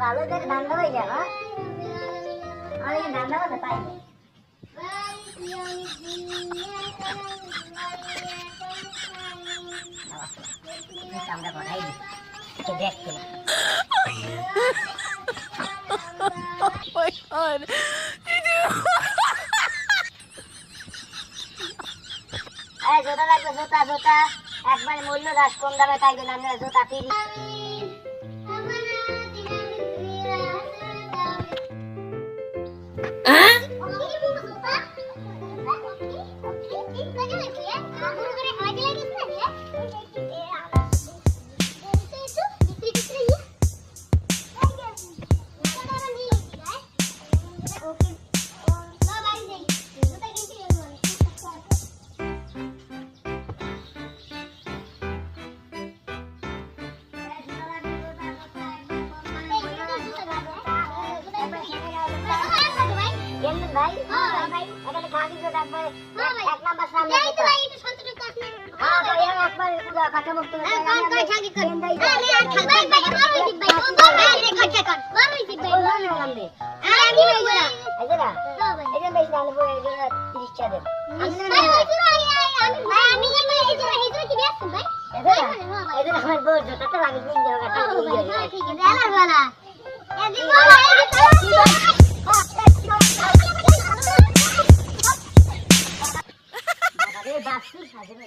ভালো করে ধান্দা হয়ে গেল আমি ধান্দা করতে পাই না আমরা বড়াই তো দেখতে Oh my god. এই জোতা লাগবে জোতা জোতা একবার মূল্য দাস কম দামে তাই জন্য আমরা জোতা কিনি ভাই ভাই এখানে খাদি জোতা একবার এক নাম্বার সামনে এই তো ভাই একটু শান্ত থাকো আপনি হ্যাঁ ভাই একবার পুরো কাটা মুক্ত করে কোন কোন ছাগি কর আরে আর থাক ভাই ভাই আমার ওই ভাই ও ভাই রে খরচা কর আমার ওই ভাই ও না নামবে আরে আমি ভাই না আইজা হ্যাঁ ভাই এটা বেশ নালে বলে এটা 30 টাকা দেন ভাই ওই তো আমি এই যে কি বেশ ভাই এটা আমার বড় জোতা তো আমি কিনতে হবে কাটা ঠিক আছে এলা বলা এদি বলা এই বাসি সাজে না